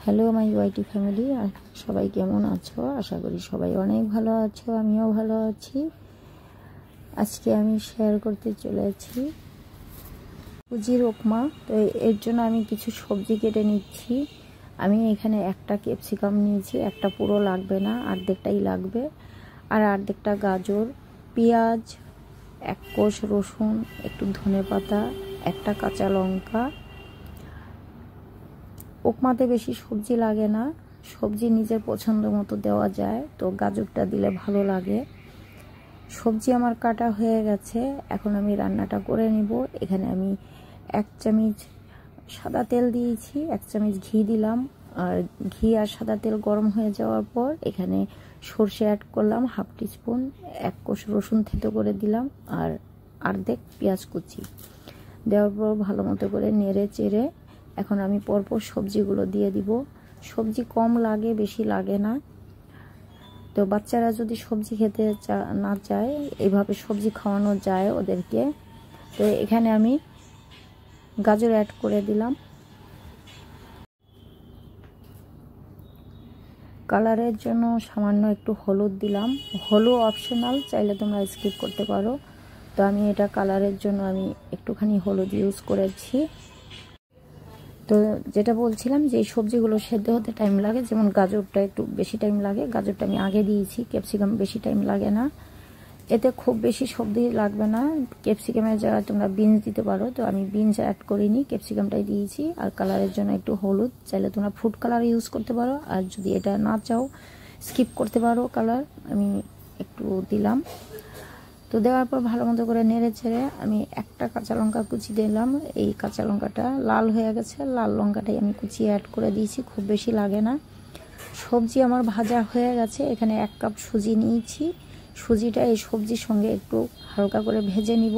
Hello my YT family, সবাই কেমন আছো? আশা করি সবাই অনেক ভালো আছো, আমিও ভালো আছি। আজকে আমি শেয়ার করতে চলেছি সুজির উপমা। তো এর জন্য আমি কিছু সবজি কেটে নিচ্ছি। আমি এখানে একটা ক্যাপসিকাম নিয়েছি, একটা পুরো লাগবে না, অর্ধেকটাই লাগবে। আর অর্ধেকটা গাজর, পেঁয়াজ, এক কোষ রসুন, একটু ধনেপাতা, একটা কাঁচা লঙ্কা। উপমাতে বেশি সবজি লাগে না, সবজি নিজের পছন্দ মতো দেওয়া যায়, তো গাজরটা দিলে ভালো লাগে। সবজি আমার কাটা হয়ে গেছে, এখন আমি রান্নাটা করে নিব। এখানে আমি 1 চামচ সাদা তেল দিয়েছি, 1 চামচ ঘি দিলাম। আর ঘি আর সাদা তেল গরম হয়ে যাওয়ার পর এখানে সরষে অ্যাড করলাম 1/2 টিস্পুন, 1 কোষ রসুন থেতো করে দিলাম, আর অর্ধেক পেঁয়াজ কুচি দেওয়ার পর ভালো মতো করে নেড়ে চেড়ে এখন আমি পরপর সবজিগুলো দিয়ে দিব। সবজি কম লাগে, বেশি লাগে না। তো বাচ্চারা যদি সবজি খেতে না চায়, এইভাবে সবজি খাওয়ানো যায় ওদেরকে। তো এখানে আমি গাজর অ্যাড করে দিলাম। কালারের জন্য সামান্য একটু হলুদ দিলাম। হলুদ অপশনাল, চাইলে তোমরা স্কিপ করতে পারো। তো আমি এটা কালারের জন্য আমি একটুখানি হলুদ ইউজ করেছি। তো যেটা বলছিলাম যে এই সবজিগুলো সেদ্ধ হতে টাইম লাগে, যেমন গাজরটা একটু বেশি টাইম লাগে, গাজরটা আমি আগে দিয়েছি। ক্যাপসিকাম বেশি টাইম লাগে না, এতে খুব বেশি সবজি লাগবে না। ক্যাপসিকামের জায়গায় তোমরা বিনস দিতে পারো, তো আমি বিনস অ্যাড করিনি, ক্যাপসিকামটাই দিয়েছি। আর কালারের জন্য একটু হলুদ, চাইলে তোমরা ফুড কালার ইউজ করতে পারো, আর যদি এটা না চাও স্কিপ করতে পারো কালার, আমি একটু দিলাম। তো দেওয়ার পর ভালো মতো করে নেড়ে ছেড়ে আমি একটা কাঁচা লঙ্কা কুচি দিলাম। এই কাঁচা লঙ্কাটা লাল হয়ে গেছে, লাল লঙ্কাটাই আমি কুচিয়ে অ্যাড করে দিয়েছি, খুব বেশি লাগে না। সবজি আমার ভাজা হয়ে গেছে। এখানে 1 কাপ সুজি নিয়েছি, সুজিটা এই সবজির সঙ্গে একটু হালকা করে ভেজে নিব।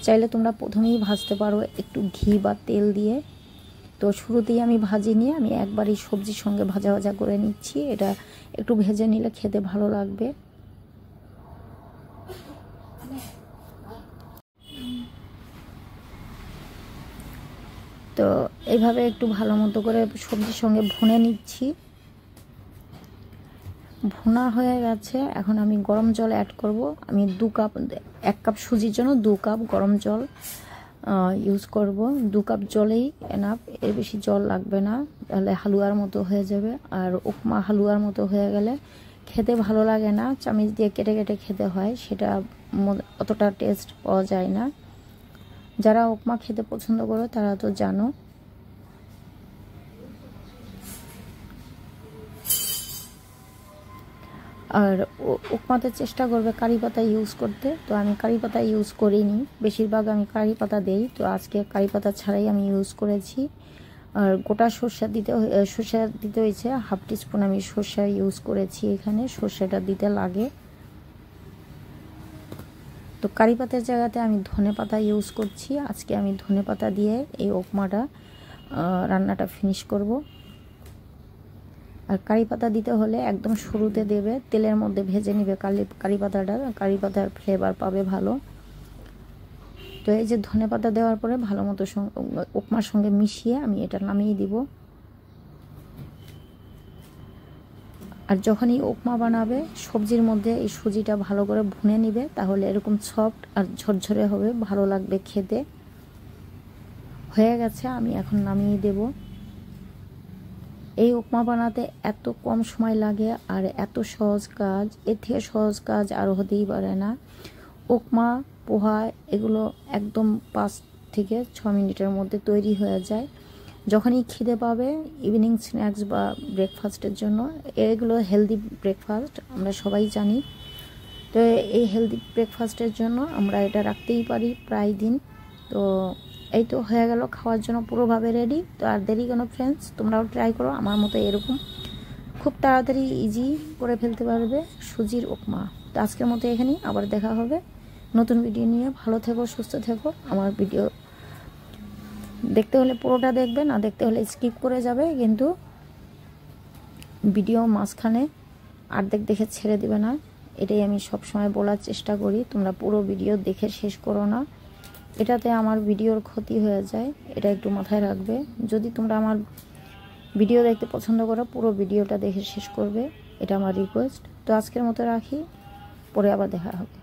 চাইলে তোমরা প্রথমেই ভাজতে পারো একটু ঘি বা তেল দিয়ে। তো শুরুতেই আমি ভাজিনি, আমি একবারই সবজির সঙ্গে ভাজা ভাজা করে নিচ্ছি। এটা একটু ভেজে নিলে খেতে ভালো লাগবে। তো এইভাবে একটু ভালো মতো করে সবজির সঙ্গে ভুনে নিচ্ছি। ভুনা হয়ে গেছে, এখন আমি গরম জল অ্যাড করব। আমি 1 কাপ সুজির জন্য 2 কাপ গরম জল ইউজ করব। 2 কাপ জলেই এনাফ, এর বেশি জল লাগবে না, তাহলে হালুয়ার মতো হয়ে যাবে। আর উপমা হালুয়ার মতো হয়ে গেলে খেতে ভালো লাগে না, চামচ দিয়ে কেটে কেটে খেতে হয়, সেটা অতটা টেস্ট পাওয়া যায় না। যারা উপমা খেতে পছন্দ করো তারা তো জানো। আর উপমাতে চেষ্টা করবে কারি পাতা ইউজ করতে। তো আমি কারি পাতা ইউজ করিনি, বেশিরভাগ আমি কারি পাতা দেই, তো আজকে কারি পাতা ছাড়াই আমি ইউজ করেছি। আর গোটা সর্ষে দিতে হয়েছে 1/2 টিস্পুন আমি সর্ষে ইউজ করেছি। এখানে সর্ষেটা দিতে লাগে। তো কারি পাতার জায়গাতে আমি ধনে পাতা ইউজ করছি। আজকে আমি ধনে পাতা দিয়ে এই উপমাটা রান্নাটা ফিনিশ করব। আর কারি পাতা দিতে হলে একদম শুরুতে দেবে, তেলের মধ্যে ভেজে নিবে কারি পাতাটা, কারি পাতার ফ্লেভার পাবে ভালো। তো এই যে ধনে পাতা দেওয়ার পরে ভালো মতো উপমার সঙ্গে মিশিয়ে আমি এটা নামিয়ে দিব। আর যখনই উপমা বানাবে সবজির মধ্যে এই সুজিটা ভালো করে ভুনে নিবে, তাহলে এরকম সফট আর ঝরঝরে হবে, ভালো লাগবে খেতে। হয়ে গেছে, আমি এখন নামিয়ে দেব। এই উপমা বানাতে এত কম সময় লাগে আর এত সহজ কাজ, এর থেকে সহজ কাজ আর হতেই পারে না। উপমা, পোহা এগুলো একদম 5 থেকে 6 মিনিটের মধ্যে তৈরি হয়ে যায়। যখনই খিদে পাবে, ইভিনিং স্ন্যাক্স বা ব্রেকফাস্টের জন্য, এগুলো হেলদি ব্রেকফাস্ট আমরা সবাই জানি। তো এই হেলদি ব্রেকফাস্টের জন্য আমরা এটা রাখতেই পারি প্রায় দিন। তো এই তো হয়ে গেল খাওয়ার জন্য পুরোভাবে রেডি। তো আর দেরি কেন ফ্রেন্ডস, তোমরাও ট্রাই করো আমার মতো, এরকম খুব তাড়াতাড়ি ইজি করে ফেলতে পারবে সুজির উপমা। তো আজকের মতো এখানেই, আবার দেখা হবে নতুন ভিডিও নিয়ে। ভালো থেকো, সুস্থ থেকো। আমার ভিডিও দেখতে হলে পুরোটা দেখবে, না দেখতে হলে স্কিপ করে যাবে, কিন্তু ভিডিও মাঝখানে অর্ধেক দেখে ছেড়ে দিবে না, এটাই আমি সব সময় বলার চেষ্টা করি। তোমরা পুরো ভিডিও দেখে শেষ করো না, এটাতে আমার ভিডিওর ক্ষতি হয়ে যায়, এটা একটু মাথায় রাখবে। যদি তোমরা আমার ভিডিও দেখতে পছন্দ করো, পুরো ভিডিওটা দেখে শেষ করবে, এটা আমার রিকোয়েস্ট। তো আজকের মতো রাখি, পরে আবার দেখা হবে।